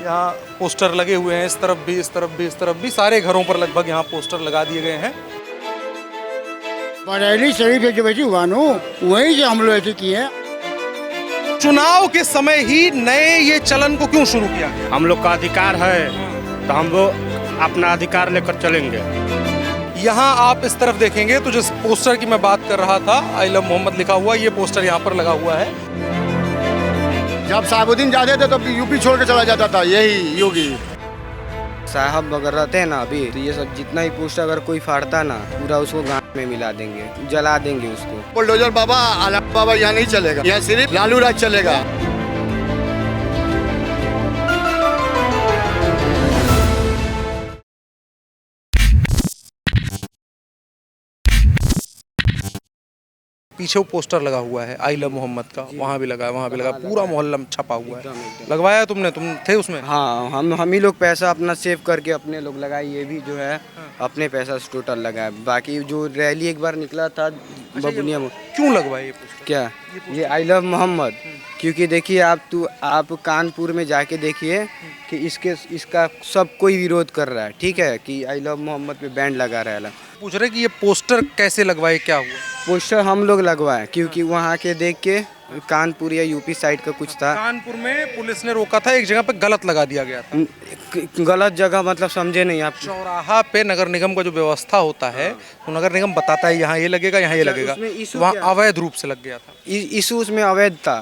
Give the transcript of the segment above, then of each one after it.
यहाँ पोस्टर लगे हुए हैं, इस तरफ भी, इस तरफ भी, इस तरफ भी, सारे घरों पर लगभग यहाँ पोस्टर लगा दिए गए हैं। बरेली शरीफ जो बेटी हुआ नो वहीं से हम लोग ऐसे किए हैं। चुनाव के समय ही नए ये चलन को क्यों शुरू किया? हम लोग का अधिकार है तो हम लोग अपना अधिकार लेकर चलेंगे। यहाँ आप इस तरफ देखेंगे तो जिस पोस्टर की मैं बात कर रहा था, आई लव मोहम्मद लिखा हुआ, ये पोस्टर यहाँ पर लगा हुआ है। जब साबुद्दीन जाते थे तो यूपी छोड़ के चला जाता था यही योगी साहब अगर रहते हैं ना अभी तो ये सब जितना ही पोस्टर अगर कोई फाड़ता ना पूरा उसको गांव में मिला देंगे, जला देंगे उसको। बुलडोजर बाबा आलम बाबा यहाँ नहीं चलेगा, यहाँ सिर्फ लालू राज चलेगा। पीछे वो पोस्टर लगा हुआ है आई लव मोहम्मद का, वहाँ भी लगा है, वहाँ भी लगा, पूरा मोहल्ला में छपा हुआ है। लगवाया तुमने? तुम थे उसमें? हाँ, हम ही लोग पैसा अपना सेव करके अपने लोग लगाए। ये भी जो है अपने पैसा से टोटल लगाए। बाकी जो रैली एक बार निकला था बबुनिया में, क्यों लगवाए ये पोस्टर? क्या ये आई लव मोहम्मद? क्योंकि देखिए आप कानपुर में जाके देखिए कि इसका सब कोई विरोध कर रहा है, ठीक है, कि आई लव मोहम्मद पे बैंड लगा रहा है। पूछ रहे कि ये पोस्टर कैसे लगवाए, क्या हुआ? पोस्टर हम लोग लगवाए क्योंकि वहाँ के देख के कानपुर या यूपी साइड का कुछ था। कानपुर में पुलिस ने रोका था, एक जगह पे गलत लगा दिया गया था। गलत जगह मतलब समझे नहीं आप? चौराहा पे नगर निगम का जो व्यवस्था होता है तो नगर निगम बताता है यहाँ ये लगेगा, यहाँ ये लगेगा, वहाँ अवैध रूप से लग गया था। इशू उसमें अवैध था।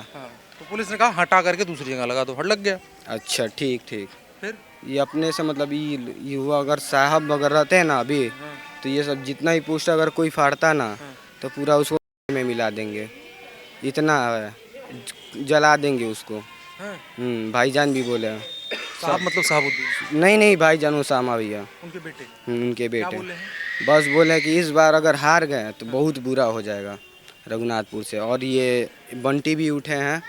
तो पुलिस ने कहा हटा करके दूसरी जगह लगा दो, हट लग गया। अच्छा, ठीक। फिर ये अपने से मतलब ये हुआ। अगर साहब अगर रहते हैं ना अभी तो ये सब जितना ही पोस्टर अगर कोई फाड़ता ना तो पूरा उसको में मिला देंगे, इतना है, जला देंगे उसको। भाईजान भी बोले। साहब मतलब साहबुद्दीन? नहीं भाईजान उसामा भैया, उनके बेटे। उनके बेटे। क्या बोले हैं? बस बोले कि इस बार अगर हार गए तो बहुत बुरा हो जाएगा रघुनाथपुर से। और ये बंटी भी उठे हैं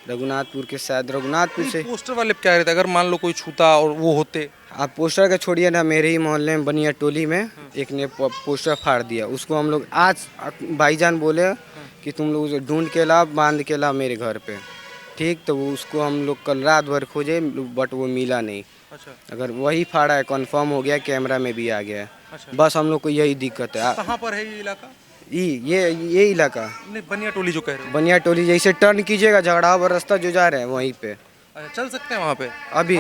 रघुनाथपुर के, शायद रघुनाथपुर से। पोस्टर वाले क्या रहता है अगर मान लो कोई छूता और वो होते? आप पोस्टर का छोड़िए ना, मेरे ही मोहल्ले में बनिया टोली में एक ने पोस्टर फाड़ दिया। उसको हम लोग आज भाईजान बोले कि तुम लोग उसे ढूंढ के ला, बांध के ला मेरे घर पे, ठीक। तो वो उसको हम लोग कल रात भर खोजे बट वो मिला नहीं। अच्छा। अगर वही फाड़ा है, कंफर्म हो गया, कैमरा में भी आ गया है। अच्छा। बस हम लोग को यही दिक्कत है। कहाँ पर है ये इलाका? ये इलाका नहीं, बनिया टोली जो कह रहे हो? बनिया टोली जैसे टर्न कीजिएगा झगड़ावा रास्ता जो जा रहे हैं वहीं पे। अच्छा, चल सकते हैं वहाँ पे अभी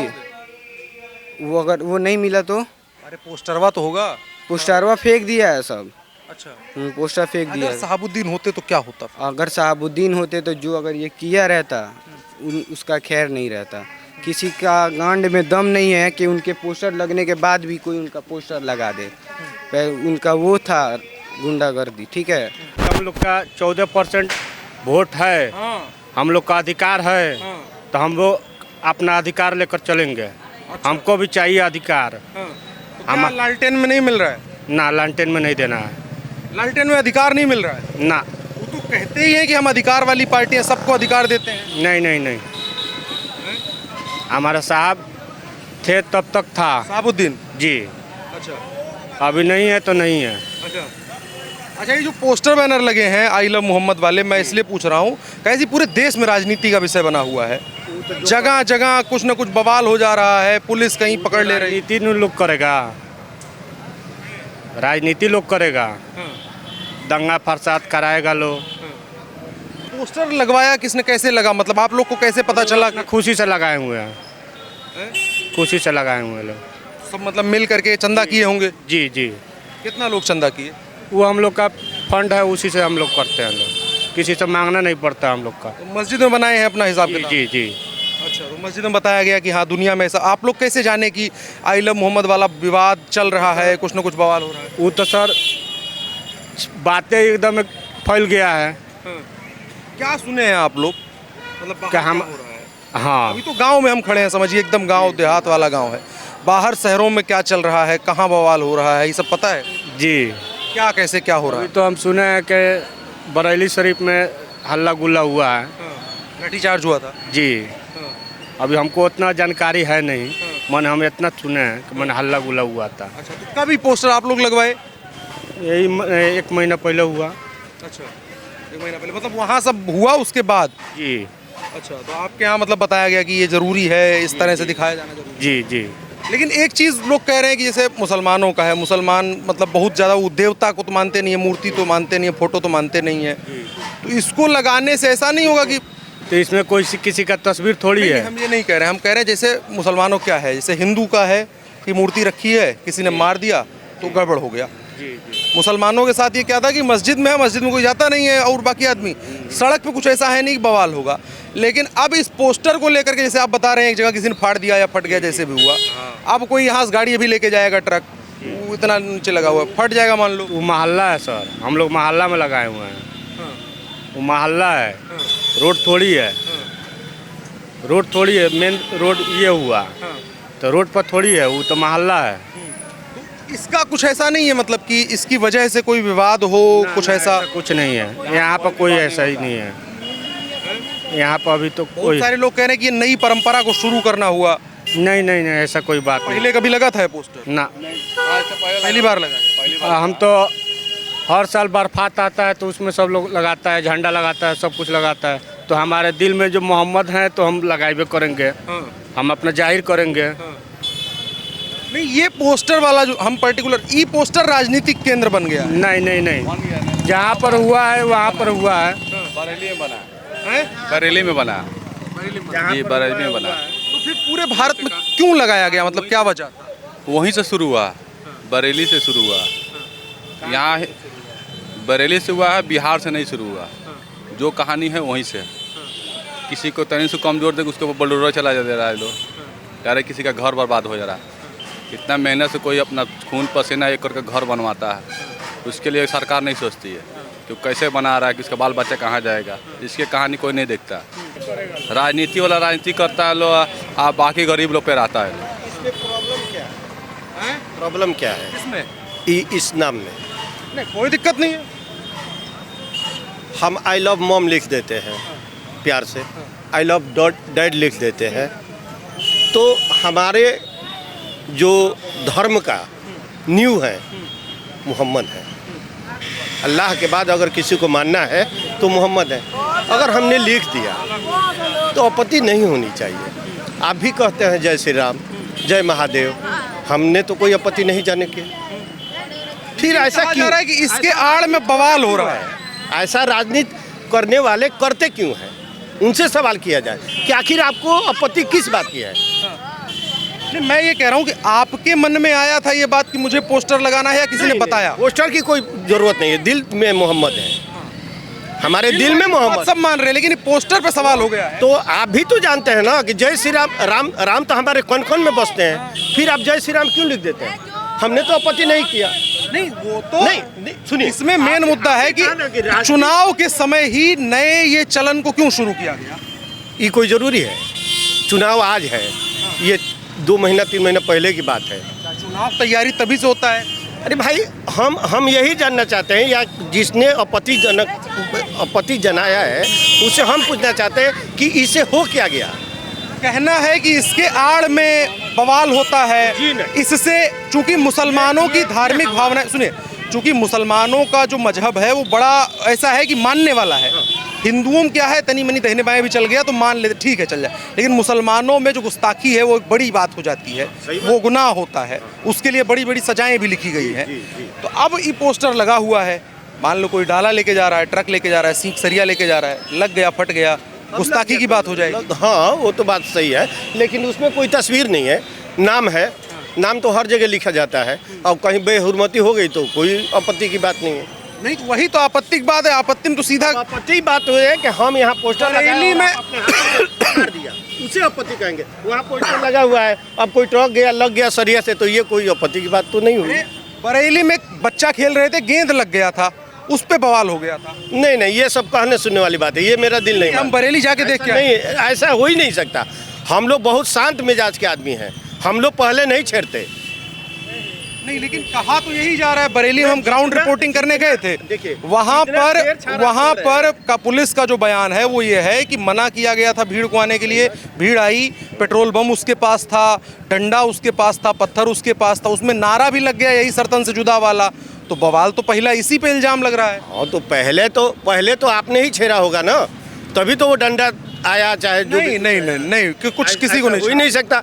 वो अगर वो नहीं मिला तो? अरे पोस्टरवा तो होगा। पोस्टरवा फेंक दिया है सब। अच्छा। पोस्टर फेंक दिया अगर है। साहबुद्दीन होते तो क्या होता? अगर साहबुद्दीन होते तो जो अगर ये किया रहता उसका खैर नहीं रहता। किसी का गांड में दम नहीं है कि उनके पोस्टर लगने के बाद भी कोई उनका पोस्टर लगा दे। उनका वो था गुंडागर्दी, ठीक है। हम लोग का 14% वोट है, हम लोग का अधिकार है तो हम लोग अपना अधिकार लेकर चलेंगे। हमको भी चाहिए अधिकार। तो क्या लालटेन में नहीं मिल रहा है? ना, लालटेन में नहीं देना है। लालटेन में अधिकार नहीं मिल रहा है ना। वो तो कहते ही हैं कि हम अधिकार वाली पार्टी हैं, सबको अधिकार देते हैं। नहीं। हमारा साहब थे तब तक था साहबुद्दीन जी। अच्छा। अभी नहीं है तो नहीं है। अच्छा, ये जो पोस्टर बैनर लगे हैं आई लव मोहम्मद वाले, मैं इसलिए पूछ रहा हूँ कैसे पूरे देश में राजनीति का विषय बना हुआ है। जगह जगह कुछ न कुछ बवाल हो जा रहा है, पुलिस कहीं पकड़ ले रही। राजनीति लोग करेगा, राजनीति लोग करेगा, दंगा फसाद कराएगा लोग। पोस्टर लगवाया किसने, कैसे लगा, मतलब आप लोग को कैसे पता चला? खुशी से लगाए हुए हैं, खुशी से लगाए हुए हैं लोग सब, मतलब मिल करके चंदा किए होंगे? जी। कितना लोग चंदा किए? वो हम लोग का फंड है, उसी से हम लोग करते हैं लोग, किसी से मांगना नहीं पड़ता हम लोग का। तो मस्जिद में बनाए हैं अपना हिसाब किताब? जी। अच्छा, तो मस्जिद में बताया गया कि हाँ दुनिया में ऐसा। आप लोग कैसे जाने कि आई लव मोहम्मद वाला विवाद चल रहा है, कुछ न कुछ बवाल हो रहा है? वो तो सर बातें एकदम फैल गया है। क्या सुने हैं आप लोग, मतलब क्या हम? हो रहा है? हाँ, अभी तो गांव में हम खड़े हैं, समझिए एकदम गांव देहात वाला गांव है। बाहर शहरों में क्या चल रहा है, कहाँ बवाल हो रहा है, ये सब पता है? जी। क्या कैसे क्या हो रहा अभी है? तो हम सुने हैं कि बरेली शरीफ में हल्ला गुल्ला हुआ है। लाठीचार्ज हुआ था जी। अभी हमको उतना जानकारी है नहीं, मन हम इतना सुने हैं कि मन हल्ला गुल्ला हुआ था। अच्छा, तो कभी पोस्टर आप लोग लगवाए? यही 1 महीना पहले हुआ। अच्छा, 1 महीना पहले, मतलब वहाँ सब हुआ उसके बाद? जी। अच्छा, तो आपके यहाँ मतलब बताया गया कि ये जरूरी है, इस तरह से दिखाया जाना जरूरी जी जी। है। लेकिन एक चीज़ लोग कह रहे हैं कि जैसे मुसलमानों का है, मुसलमान मतलब बहुत ज़्यादा वो देवता को तो मानते नहीं है, मूर्ति तो मानते नहीं है, फोटो तो मानते नहीं है, तो इसको लगाने से ऐसा नहीं होगा कि तो इसमें कोई किसी का तस्वीर थोड़ी नहीं, है। हम ये नहीं कह रहे हैं, हम कह रहे हैं जैसे मुसलमानों क्या है, जैसे हिंदू का है कि मूर्ति रखी है, किसी ने मार दिया तो गड़बड़ हो गया। मुसलमानों के साथ ये क्या था कि मस्जिद में है, मस्जिद में कोई जाता नहीं है, और बाकी आदमी सड़क पे कुछ ऐसा है नहीं कि बवाल होगा। लेकिन अब इस पोस्टर को लेकर के जैसे आप बता रहे हैं एक जगह किसी ने फाड़ दिया या फट गया, जैसे भी हुआ, अब कोई यहाँ से गाड़ी अभी लेके जाएगा, ट्रक वो इतना नीचे लगा हुआ है, फट जाएगा मान लो। वो मोहल्ला है सर, हम लोग मोहल्ला में लगाए हुए हैं। वो मोहल्ला है, रोड थोड़ी है, रोड थोड़ी है, मेन रोड ये हुआ तो रोड पर थोड़ी है, वो तो मोहल्ला है। इसका कुछ ऐसा नहीं है मतलब कि इसकी वजह से कोई विवाद हो, कुछ ऐसा कुछ नहीं है यहाँ पर, कोई ऐसा ही नहीं है यहाँ पर अभी तो बहुत कोई सारे लोग कह रहे हैं कि ये नई परंपरा को शुरू करना हुआ। नहीं नहीं नहीं, ऐसा कोई बात नहीं पहले कभी लगा था ये पोस्टर? ना। पहली बार लगा है। हम तो हर साल बरसात आता है तो उसमें सब लोग लगाता है, झंडा लगाता है, सब कुछ लगाता है, तो हमारे दिल में जो मोहम्मद हैं तो हम लगाए करेंगे, हम अपना जाहिर करेंगे। नहीं, ये पोस्टर वाला जो हम पर्टिकुलर ई पोस्टर राजनीतिक केंद्र बन गया है। नहीं नहीं नहीं, जहाँ पर हुआ है वहाँ पर हुआ है। बरेली में बना हैं? बरेली में बना जी, बरेली में बना। तो फिर पूरे भारत में क्यों लगाया गया, मतलब क्या वजह था? वहीं से शुरू हुआ, बरेली से शुरू हुआ। यहाँ बरेली से हुआ है, बिहार से नहीं शुरू हुआ। जो कहानी है वहीं से। किसी को तनी से कमजोर देख उसके ऊपर बलडोजर चला दे रहा है लोग, कह रहे किसी का घर बर्बाद हो जा रहा है। इतना मेहनत से कोई अपना खून पसीना एक करके घर बनवाता है, उसके लिए सरकार नहीं सोचती है कि कैसे बना रहा है, किसका बाल बच्चा कहाँ जाएगा, इसकी कहानी कोई नहीं देखता। राजनीति वाला राजनीति करता है लोग, आप बाकी गरीब लोग पे रहता है। प्रॉब्लम क्या है इसमें इस नाम में? नहीं, कोई दिक्कत नहीं है। हम आई लव मॉम लिख देते हैं प्यार से, आई लव डैड लिख देते हैं, तो हमारे जो धर्म का न्यू है मोहम्मद है। अल्लाह के बाद अगर किसी को मानना है तो मोहम्मद है। अगर हमने लिख दिया तो आपत्ति नहीं होनी चाहिए। आप भी कहते हैं जय श्री राम, जय महादेव, हमने तो कोई आपत्ति नहीं जाने की। फिर ऐसा कहा जा क्यों रहा है कि इसके आड़ में बवाल हो रहा है? ऐसा राजनीति करने वाले करते क्यों हैं? उनसे सवाल किया जाए कि आखिर आपको आपत्ति किस बात की है? नहीं, मैं ये कह रहा हूँ कि आपके मन में आया था ये बात कि मुझे पोस्टर लगाना है, या किसी ने बताया? पोस्टर की कोई जरूरत नहीं है, दिल में मोहम्मद है, हमारे दिल में मोहम्मद। सब मान रहे हैं, लेकिन ये पोस्टर पे सवाल हो गया है। तो आप भी तो जानते हैं ना कि जय श्री राम, राम तो हमारे कौन कौन में बसते हैं, फिर आप जय श्री राम क्यों लिख देते हैं? हमने तो आपत्ति नहीं किया। नहीं, वो तो नहीं सुनिए, इसमें मेन मुद्दा है कि चुनाव के समय ही नए ये चलन को क्यों शुरू किया गया? ये कोई जरूरी है? चुनाव आज है, ये 2 महीना 3 महीना पहले की बात है। चुनाव तैयारी तभी से होता है। अरे भाई, हम यही जानना चाहते हैं, या जिसने आपत्ति जनाया है उससे हम पूछना चाहते हैं कि इसे हो क्या गया। कहना है कि इसके आड़ में बवाल होता है, जी नहीं। इससे चूंकि मुसलमानों की धार्मिक भावना, सुनिए, चूंकि मुसलमानों का जो मजहब है वो बड़ा ऐसा है कि मानने वाला है। हिंदुओं में क्या है, तनी मनी दहने बाएं भी चल गया तो मान लेते, ठीक है चल जाए, लेकिन मुसलमानों में जो गुस्ताखी है वो एक बड़ी बात हो जाती है, वो गुनाह होता है, उसके लिए बड़ी बड़ी सजाएं भी लिखी गई हैं। तो अब ये पोस्टर लगा हुआ है, मान लो कोई डाला लेके जा रहा है, ट्रक लेके जा रहा है, सीख सरिया लेके जा रहा है, लग गया, फट गया, गुस्ताखी की बात हो जाएगी। हाँ, वो तो बात सही है, लेकिन उसमें कोई तस्वीर नहीं है, नाम है। नाम तो हर जगह लिखा जाता है, और कहीं बेहुरमती हो गई तो कोई आपत्ति की बात नहीं है। नहीं, तो वही तो आपत्ति की बात है। आपत्ति में तो सीधा आपत्ति बात हुई है कि हम यहाँ पोस्टर बरेली में कर दिया, उसे आपत्ति कहेंगे। वहाँ पोस्टर लगा हुआ है, अब कोई ट्रक गया, लग गया सरिया से, तो ये कोई आपत्ति की बात तो नहीं हुई। बरेली में बच्चा खेल रहे थे, गेंद लग गया था, उस पे बवाल हो गया था। नहीं नहीं, ये सब कहने सुनने वाली बात है, ये मेरा दिल नहीं हम मानता। बरेली जाके देख के नहीं, आए। ऐसा हो ही नहीं सकता। हम लोग बहुत शांत मिजाज के आदमी हैं, हम लोग पहले नहीं छेड़ते। नहीं, लेकिन कहा तो यही जा रहा है। बरेली में हम ग्राउंड रिपोर्टिंग करने गए थे, देखिए, वहाँ इतना पर का पुलिस का जो बयान है वो ये है कि मना किया गया था भीड़ को आने के लिए। भीड़ आई, पेट्रोल बम उसके पास था, डंडा उसके पास था, पत्थर उसके पास था, उसमें नारा भी लग गया यही सर्तन से जुदा वाला। तो बवाल तो पहला इसी पे इल्जाम लग रहा है। हाँ, तो पहले तो आपने ही छेड़ा होगा ना, तभी तो वो डंडा आया चाहे जो नहीं नहीं नहीं नहीं कि कुछ किसी को हो ही नहीं नहीं सकता।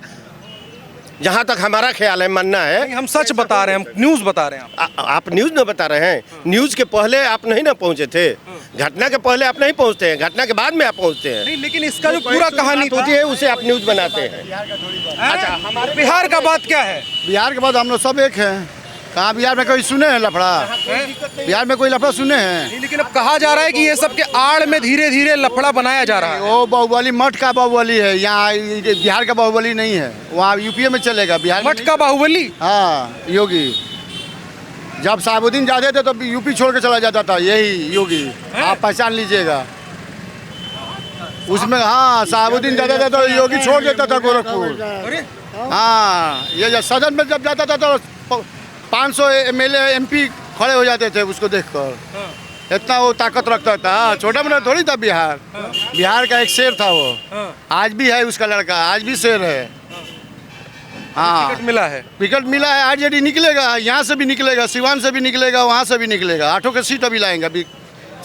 जहाँ तक हमारा ख्याल है, मानना है। नहीं, हम सच बता रहे हैं, हम न्यूज़ बता रहे हैं आप न्यूज़ में बता रहे हैं, न्यूज़ के पहले आप नहीं ना पहुँचे थे, घटना के पहले आप नहीं पहुँचते हैं, घटना के बाद में आप पहुँचते हैं। नहीं, लेकिन इसका जो पूरा कहानी था, होती है उसे आप न्यूज़ बनाते हैं। अच्छा हमारे बिहार का बात क्या है? बिहार के बाद हम लोग सब एक हैं। कहाँ बिहार में कोई सुने हैं लफड़ा? बिहार में कोई लफड़ा सुने हैं? नहीं, लेकिन अब कहा जा रहा है कि ये सब के आड़ में धीरे धीरे लफड़ा बनाया जा रहा है। वो बाहुबली मठ का बाहुबली है, यहाँ बिहार का बाहुबली नहीं है। वहाँ यूपी में चलेगा, बिहार में मठ का बाहुबली। हाँ, योगी जब साबुद्दीन जाते थे तो यूपी छोड़ के चला जाता था, यही योगी। आप पहचान लीजिएगा उसमें। हाँ, साबुद्दीन जाता था तो योगी छोड़ देता था गोरखपुर। अरे हाँ, ये जब सदन में जब जाता था तो 500 MLA MP खड़े हो जाते थे उसको देखकर। इतना वो ताकत रखता था। छोटा मोटा थोड़ी था बिहार। बिहार का एक शेर था वो, आज भी है उसका लड़का, आज भी शेर है। हाँ, टिकट मिला है। टिकट मिला है, आरजेडी निकलेगा, यहाँ से भी निकलेगा, सिवान से भी निकलेगा, वहाँ से भी निकलेगा। 8 के सीट अभी लाएंगे, अभी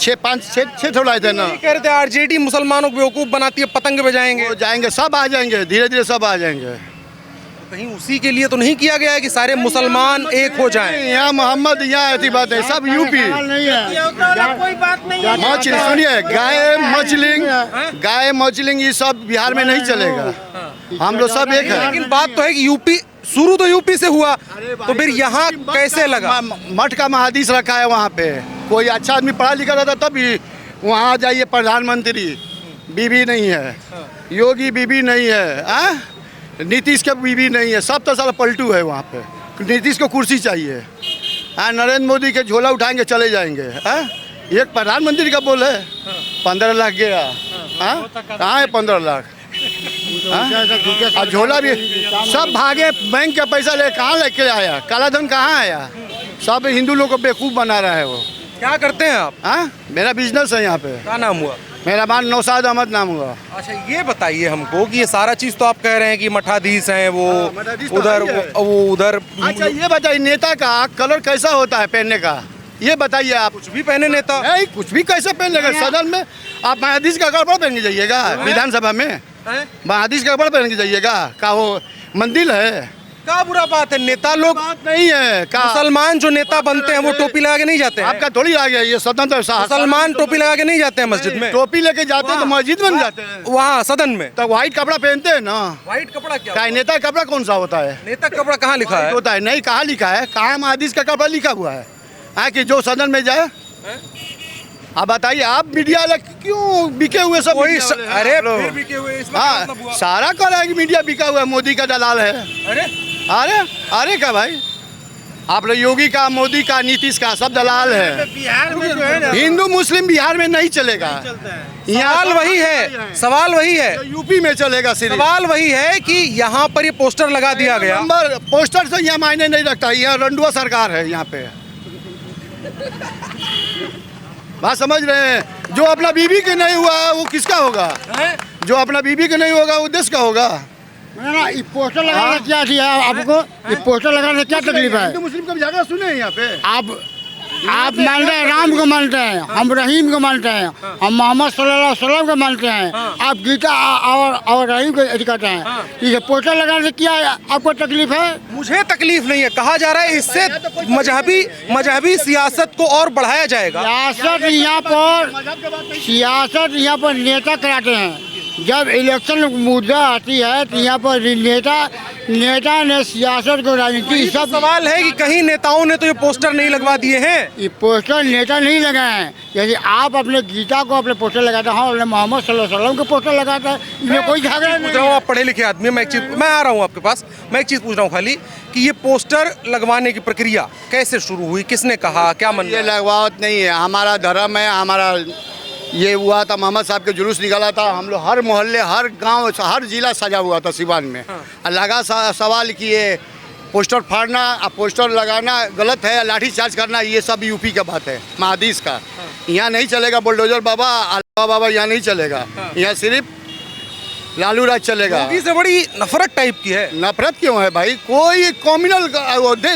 6 थोड़ा लाए थे ना। कह रहे थे आरजेडी मुसलमानों को बेवकूफ बनाती है, पतंग बजाएंगे। वो जाएंगे, सब आ जाएंगे, धीरे धीरे सब आ जाएंगे। कहीं उसी के लिए तो नहीं किया गया है कि सारे मुसलमान एक हो जाएं? यहाँ मोहम्मद, यहाँ ऐसी बात है, सब यूपी। कोई बात नहीं है। मछली सुनिए, गाय मछलिंग ये सब बिहार में नहीं चलेगा। हम लोग सब एक है। लेकिन बात तो है कि यूपी शुरू तो यूपी से हुआ, तो फिर यहाँ कैसे लगा? मठ का महादीस रखा है वहाँ पे। कोई अच्छा आदमी पढ़ा लिखा रहता तभी वहाँ जाइए। प्रधानमंत्री बीबी नहीं है, योगी बीबी नहीं है, नीतीश का बीबी नहीं है, सब तो साला पलटू है वहाँ पे। नीतीश को कुर्सी चाहिए। नरेंद्र मोदी के झोला उठाएंगे चले जाएंगे। एक प्रधानमंत्री का बोल है 15 लाख गया। कहाँ है 15 लाख? और झोला भी सब भागे, बैंक का पैसा ले कहाँ लेके आया? काला धन कहाँ आया? सब हिंदू लोग को बेवकूफ़ बना रहा है वो। क्या करते हैं आप? मेरा बिजनेस है यहाँ पे। क्या नाम हुआ? मेरा नाम नौशाद अहमद नाम हुआ। अच्छा ये बताइए हमको कि ये सारा चीज तो आप कह रहे हैं कि मठाधीश हैं वो, मठाधीश तो उधर है ही है। वो उधर। अच्छा ये बताइए, नेता का कलर कैसा होता है पहनने का? ये बताइए आप। कुछ भी पहने नेता। नहीं, कुछ भी कैसे पहन लेगा सदन में? आप महादीश का कपड़ा पहन के जाइएगा विधानसभा में? महादीश का कपड़ा पहन के जाइएगा? का वो मंदिर है? क्या बुरा बात है? नेता लोग बात नहीं है का? मुसलमान जो नेता बनते हैं वो टोपी लगा के नहीं जाते हैं। आपका थोड़ी आ गया ये स्वतंत्र मुसलमान टोपी लगा के नहीं जाते हैं मस्जिद में। टोपी लेके जाते हैं तो मस्जिद में जाते हैं, वहाँ सदन में तो व्हाइट कपड़ा पहनते हैं ना। व्हाइट कपड़ा क्या क्या नेता का कपड़ा कौन सा होता है? नेता का कपड़ा कहाँ लिखा है? होता है नहीं, कहाँ लिखा है? कहाँ महादीश का कपड़ा लिखा हुआ है कि जो सदन में जाए? आप बताइए, आप मीडिया क्यों बिके हुए सब? कोई मीडिया वाले हैं अरे आप लोग। फिर बिके हुए, इसमें क्या मतलब हाँ, हुआ? सारा कह रहा है कि मीडिया बिका हुआ है, मोदी का दलाल है। अरे अरे अरे क्या भाई, आप लोग योगी का, मोदी का, नीतीश का सब दलाल है। बिहार में जो है ना, हिंदू मुस्लिम बिहार में नहीं चलेगा। सवाल वही है, सवाल वही है, यूपी में चलेगा सिर्फ। सवाल वही है कि यहाँ पर ये पोस्टर लगा दिया गया। नंबर पोस्टर से यहाँ मायने नहीं रखता। यहाँ रंडुआ सरकार है यहाँ पे। बात समझ रहे हैं? जो अपना बीबी के नहीं हुआ वो किसका होगा? जो अपना बीबी के नहीं होगा वो देश का होगा। ना ये पोस्टर लगाने क्या थी आपको? ये पोस्टर लगाने से क्या तकलीफ है? हिंदू मुस्लिम का झगड़ा सुने हैं यहाँ पे? आप मानते हैं राम को मानते हैं, हम रहीम को मानते हैं, हम मोहम्मद सल्लल्लाहु अलैहि वसल्लम को मानते हैं, आप गीता और रहीम को कहते हैं। ये पोस्टर लगाने से क्या आपको तकलीफ है? मुझे तकलीफ नहीं है। कहा जा रहा है इससे मजहबी सियासत को और बढ़ाया जाएगा। सियासत यहाँ पर नेता कराते हैं। जब इलेक्शन मुद्दा आती है तो यहाँ पर नेता ने सियासत को राजनीति सब। सवाल है कि कहीं नेताओं ने तो ये पोस्टर नहीं लगवा दिए हैं। ये पोस्टर नेता नहीं लगाए हैं। जैसे आप अपने गीता को अपने पोस्टर लगाते हैं, हाँ मोहम्मद सल्लल्लाहु अलैहि वसल्लम के पोस्टर लगाता है, इसमें कोई झगड़ा पूछ नहीं रहा हूँ, है। आप पढ़े लिखे आदमी, मैं आ रहा हूँ आपके पास। मैं एक चीज़ पूछ रहा हूँ खाली कि ये पोस्टर लगवाने की प्रक्रिया कैसे शुरू हुई, किसने कहा, क्या मन? ये लगवावत नहीं है, हमारा धर्म है। हमारा ये हुआ था, मोहम्मद साहब के जुलूस निकाला था, हम लोग हर मोहल्ले, हर गांव, हर जिला सजा हुआ था सिवान में। लगा सवाल कि ये पोस्टर फाड़ना, पोस्टर लगाना गलत है, लाठी चार्ज करना, ये सब यूपी का बात है, महादीश का। यहाँ नहीं चलेगा बुलडोजर बाबा, अल्लाह बाबा यहाँ नहीं चलेगा। यहाँ सिर्फ लालू राज चलेगा। योगी से बड़ी नफरत टाइप की है। नफरत क्यों है भाई? कोई कॉम्युनल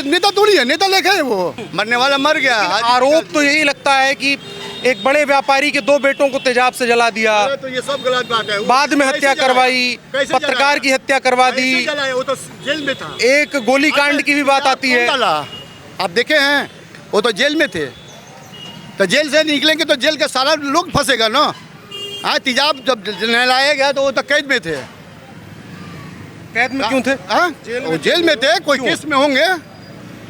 नेता थोड़ी है, नेता लेखे है वो, मरने वाला मर गया। आरोप तो यही लगता है कि एक बड़े व्यापारी के 2 बेटों को तेजाब से जला दिया, तो ये सब गलत बात है। बाद में हत्या करवाई, कैसे पत्रकार जलाया? की हत्या करवा दी, कैसे जलाया? वो तो जेल में था। एक गोलीकांड की भी बात आती है। कौन डाला? आप देखे हैं, वो तो जेल में थे, तो जेल से निकलेंगे तो जेल के सारा लोग फंसेगा ना। हाँ, तेजाब जब नहलाया गया तो वो तो कैद में थे। कैद में क्यों थे? हाँ, वो जेल में थे, कोई केस में होंगे,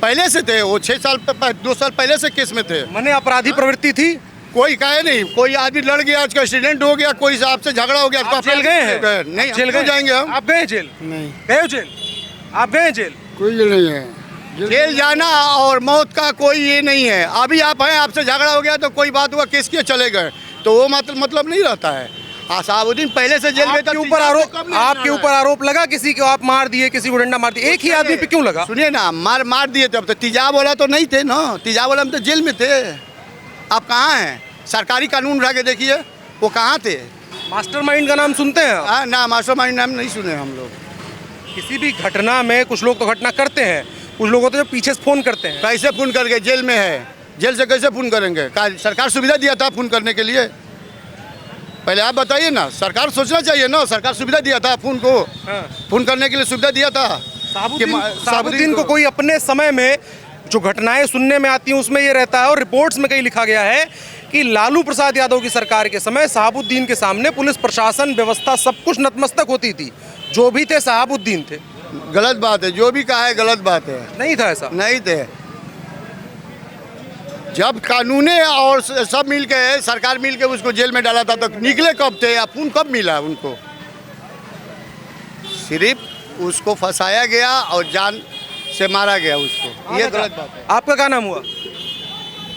पहले से थे वो 2 साल पहले से केस में थे। मने अपराधी प्रवृत्ति थी। कोई कहे नहीं, कोई आदमी लड़ गया, उसका एक्सीडेंट हो गया, कोई आपसे झगड़ा हो गया, आप जेल गए हैं? नहीं, जेल जेल जाएंगे हम। आप गए जेल? नहीं, गए हो जेल? आप गए जेल? कोई ये नहीं है। जेल जाना और मौत का कोई ये नहीं है। अभी आप हैं, आपसे झगड़ा हो गया तो कोई बात हुआ, केस किए चले गए, तो वो मतलब नहीं रहता है। साहबुद्दीन पहले से जेल में था। आपके ऊपर आरोप लगा किसी को आप मार दिए, किसी को डंडा मार दिए, एक ही आदमी पे क्यों लगा? सुनिए ना, मार दिए थे। अब तो तेजाब वाला तो नहीं थे ना, तेजाब वाला हम तो जेल में थे। आप कहाँ हैं? सरकारी कानून उठा के देखिए, वो कहाँ थे? मास्टरमाइंड का नाम सुनते हैं आप? ना, मास्टरमाइंड नाम नहीं सुने हम लोग। किसी भी घटना में कुछ लोग तो घटना करते हैं, कुछ लोग होते हैं जो पीछे से फोन करते हैं। कैसे फोन करके? जेल में है, जेल से कैसे फोन करेंगे? सरकार सुविधा दिया था फोन करने के लिए? पहले आप बताइए ना, सरकार सोचना चाहिए ना, सरकार सुविधा दिया था फोन को, फोन करने के लिए सुविधा दिया था। साबुद्दीन को कोई अपने समय में जो घटनाएं सुनने में आती हैं उसमें ये रहता है, और रिपोर्ट्स में कहीं लिखा गया है कि लालू प्रसाद यादव की सरकार के समय साबुद्दीन के सामने पुलिस प्रशासन व्यवस्था सब कुछ नतमस्तक होती थी, जो भी थे साबुद्दीन थे। गलत बात है, जो भी कहा है गलत बात है। नहीं था ऐसा? नहीं थे। जब कानूने और सब मिल के, सरकार मिल के उसको जेल में डाला था, तो निकले कब थे या खून कब मिला उनको? सिर्फ उसको फंसाया गया और जान से मारा गया उसको, ये गलत बात है। आपका क्या नाम हुआ?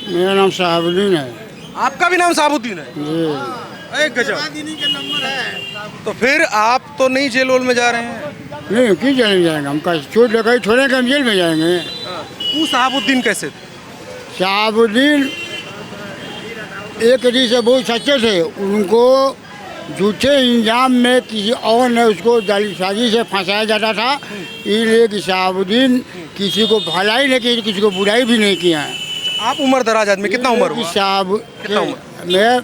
मेरा नाम साहबुद्दीन है आपका भी नाम साबुद्दीन है? जी। एक गजब। तो फिर आप तो नहीं जेल में जा रहे हैं? नहीं, क्यों जेल में जाएंगे हम? का चोट लगाई थोड़े हम जेल में जाएंगे? वो साबुद्दीन कैसे थे? साहबुद्दीन एक रीति से बहुत सच्चे थे। उनको झूठे इंजाम में किसी और ने उसको जालीसाजी से फंसाया जाता था, इसलिए कि साहबुद्दीन किसी को भलाई नहीं की, किसी को बुराई भी नहीं किया है। आप उम्र दराज आदमी, कितना उम्र हुआ? कितना उम्र? मैं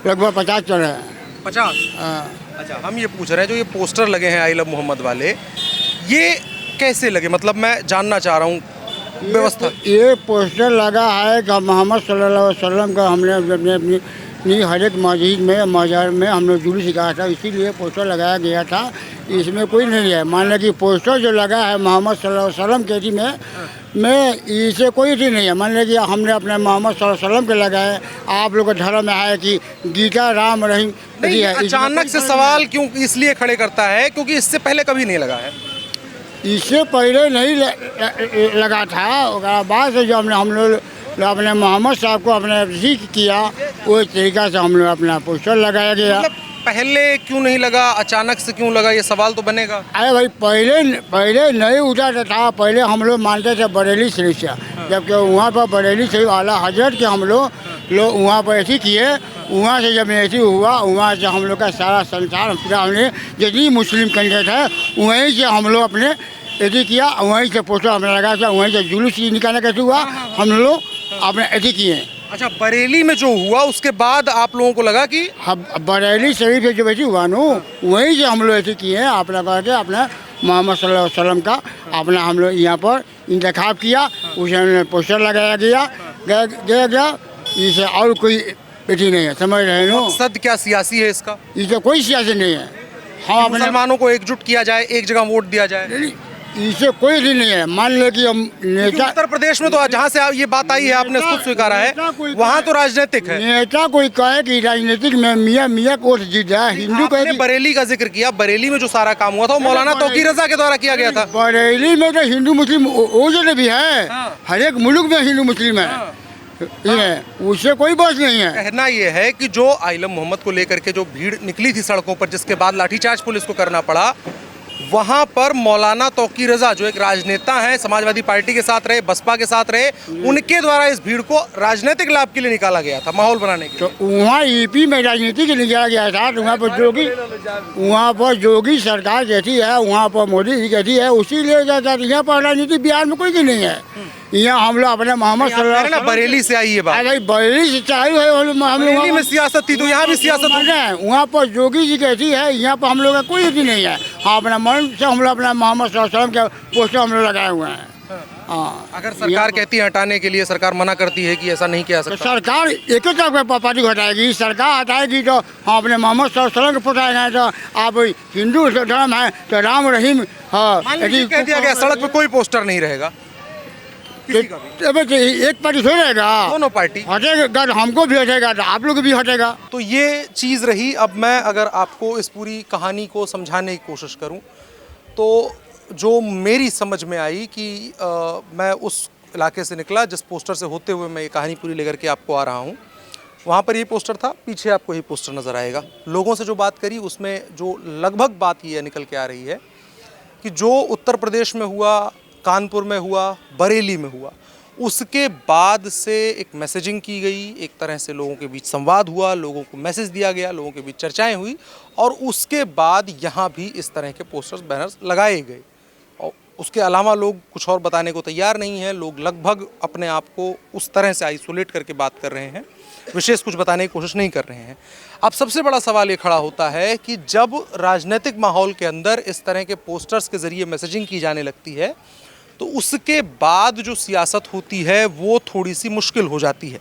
लगभग 50 चल रहा है। 50? हाँ। अच्छा, हम ये पूछ रहे हैं जो ये पोस्टर लगे हैं आई लव मोहम्मद वाले, ये कैसे लगे? मतलब मैं जानना चाह रहा हूँ व्यवस्था। ये पोस्टर लगा है कि मोहम्मद सल्लल्लाहु अलैहि वसल्लम का हमने अपनी हर एक मस्जिद में, मजार में हम लोग जुलूस निकाला था, इसीलिए पोस्टर लगाया गया था। इसमें कोई नहीं है, मान लें कि पोस्टर जो लगा है मोहम्मद सल्लल्लाहु अलैहि वसल्लम के में इससे कोई चीज़ नहीं है। मान लें कि हमने अपने मोहम्मद सल्लल्लाहु अलैहि वसल्लम के लगाए, आप लोग का धर्म में है कि गीता राम रहीम नहीं है। अचानक से सवाल क्यों इसलिए खड़े करता है क्योंकि इससे पहले कभी नहीं लगा है? इससे पहले नहीं लगा था, और बाद से जो हम लोग अपने मोहम्मद साहब को अपने जिक्र किया, उस तरीक़ा से हम लोग अपना पोस्टर लगाया गया। मतलब पहले क्यों नहीं लगा, अचानक से क्यों लगा, ये सवाल तो बनेगा। अरे भाई, पहले नहीं उठा था। पहले हम लोग मानते थे बरेली शरीफ से, जबकि वहाँ पर बरेली शरीफ आला हजरत के हम लोग वहाँ पर ऐसी किए। वहाँ से जब ऐसी हुआ, वहाँ से हम लोग का सारा संसार पूरा हमने जितनी मुस्लिम कैंडिडेट है वहीं से हम लोग अपने ऐसी किया, वहीं से पोस्टर हमने लगाया था, वहीं से जुलूस निकालने कैसे हुआ, हम लोग अपने ऐसी किए। अच्छा, बरेली में जो हुआ उसके बाद आप लोगों को लगा कि बरेली शरीफ से जो वैसी हुआ नो, वहीं से हम लोग ऐसे किए हैं। अपना करके अपने मोहम्मद सल्लल्लाहु अलैहि वसल्लम का अपना हम लोग यहाँ पर इंतखाब किया, उसे पोस्टर लगाया गया। इसे और कोई बेटी नहीं है, समझ रहे हो? मकसद क्या सियासी है इसका? इसे कोई सियासी नहीं है। हम अपने मुसलमानों को एकजुट किया जाए, एक जगह वोट दिया जाए, इसे कोई भी नहीं है। मान लो कि हम नेता, उत्तर प्रदेश में तो जहाँ से ये बात आई है आपने खुद स्वीकारा है, वहाँ तो राजनीतिक है। नेता कोई कहे कि राजनीतिक में मियाँ को जीत जाए, हिंदू कहे कि बरेली का जिक्र किया। बरेली में जो सारा काम हुआ था वो मौलाना तौकीर रजा के द्वारा किया गया था। बरेली में तो हिंदू मुस्लिम वो जो भी है, हर एक मुल्क में हिंदू मुस्लिम है, उससे कोई बात नहीं है। कहना ये है कि जो आई लव मोहम्मद को लेकर के जो भीड़ निकली थी सड़कों पर, जिसके बाद लाठीचार्ज पुलिस को करना पड़ा, वहां पर मौलाना तौकी रजा जो एक राजनेता हैं, समाजवादी पार्टी के साथ रहे, बसपा के साथ रहे, उनके द्वारा इस भीड़ को राजनीतिक लाभ के लिए निकाला गया था, माहौल बनाने के लिए। तो वहाँ यूपी में राजनीति के लिए जाया गया था, तो वहाँ पर जोगी सरकार कहती है, वहाँ पर मोदी जी कहती है, उसी लिए जाता है। यहाँ पर राजनीति बिहार में कोई की नहीं है। यहाँ हम लोग अपने मोहम्मद सल्लल्लाहु अलैहि वसल्लम बरेली से आई है बात, अरे बरेली से चाहिए है, हम बरेली में लोग सियासत थी तो यहाँ भी सियासत होगी। वहाँ पर जोगी जी कहती है, यहाँ पर हम लोग का कोई यकीन नहीं है। हाँ, अपना मन से हम लोग अपना मोहम्मद सल्लल्लाहु अलैहि वसल्लम के पोस्टर हम लोग लगाए हुए हैं। हाँ, अगर सरकार कहती है हटाने के लिए, सरकार मना करती है कि ऐसा नहीं किया तो सकता, सरकार एक ही तरफ पार्टी को हटाएगी। सरकार हटाएगी तो हम अपने मोहम्मद सल्लल्लाहु अलैहि वसल्लम के पोस्टर लगाए। तो आप हिंदू धर्म है तो राम रहीम, हाँ, कह दिया गया सड़क पे कोई पोस्टर नहीं रहेगा किसी का भी। एक पार्टी थोड़ी रहेगा, दोनों पार्टी हटेगा तो हमको भी हटेगा तो आप लोग भी हटेगा। तो ये चीज़ रही। अब मैं अगर आपको इस पूरी कहानी को समझाने की कोशिश करूं तो जो मेरी समझ में आई कि मैं उस इलाके से निकला जिस पोस्टर से होते हुए मैं ये कहानी पूरी लेकर के आपको आ रहा हूं, वहाँ पर ये पोस्टर था, पीछे आपको ये पोस्टर नज़र आएगा। लोगों से जो बात करी उसमें जो लगभग बात ये निकल के आ रही है कि जो उत्तर प्रदेश में हुआ, कानपुर में हुआ, बरेली में हुआ, उसके बाद से एक मैसेजिंग की गई, एक तरह से लोगों के बीच संवाद हुआ, लोगों को मैसेज दिया गया, लोगों के बीच चर्चाएं हुई और उसके बाद यहाँ भी इस तरह के पोस्टर्स, बैनर्स लगाए गए। और उसके अलावा लोग कुछ और बताने को तैयार नहीं हैं। लोग लगभग अपने आप को उस तरह से आइसोलेट करके बात कर रहे हैं, विशेष कुछ बताने की कोशिश नहीं कर रहे हैं। अब सबसे बड़ा सवाल ये खड़ा होता है कि जब राजनीतिक माहौल के अंदर इस तरह के पोस्टर्स के ज़रिए मैसेजिंग की जाने लगती है तो उसके बाद जो सियासत होती है वो थोड़ी सी मुश्किल हो जाती है।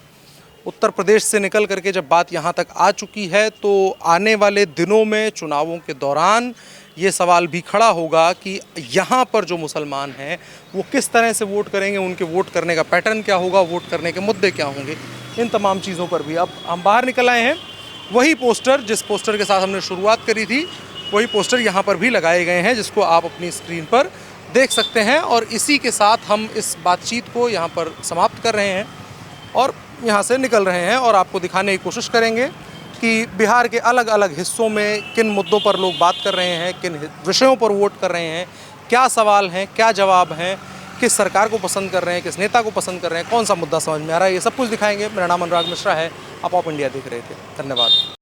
उत्तर प्रदेश से निकल करके जब बात यहाँ तक आ चुकी है तो आने वाले दिनों में चुनावों के दौरान ये सवाल भी खड़ा होगा कि यहाँ पर जो मुसलमान हैं वो किस तरह से वोट करेंगे, उनके वोट करने का पैटर्न क्या होगा, वोट करने के मुद्दे क्या होंगे, इन तमाम चीज़ों पर भी। अब हम बाहर निकल आए हैं, वही पोस्टर जिस पोस्टर के साथ हमने शुरुआत करी थी वही पोस्टर यहाँ पर भी लगाए गए हैं, जिसको आप अपनी स्क्रीन पर देख सकते हैं। और इसी के साथ हम इस बातचीत को यहाँ पर समाप्त कर रहे हैं और यहाँ से निकल रहे हैं और आपको दिखाने की कोशिश करेंगे कि बिहार के अलग अलग हिस्सों में किन मुद्दों पर लोग बात कर रहे हैं, किन विषयों पर वोट कर रहे हैं, क्या सवाल हैं, क्या जवाब हैं, किस सरकार को पसंद कर रहे हैं, किस नेता को पसंद कर रहे हैं, कौन सा मुद्दा समझ में आ रहा है, ये सब कुछ दिखाएंगे। मेरा नाम अनुराग मिश्रा है, आप ऑफ इंडिया देख रहे थे। धन्यवाद।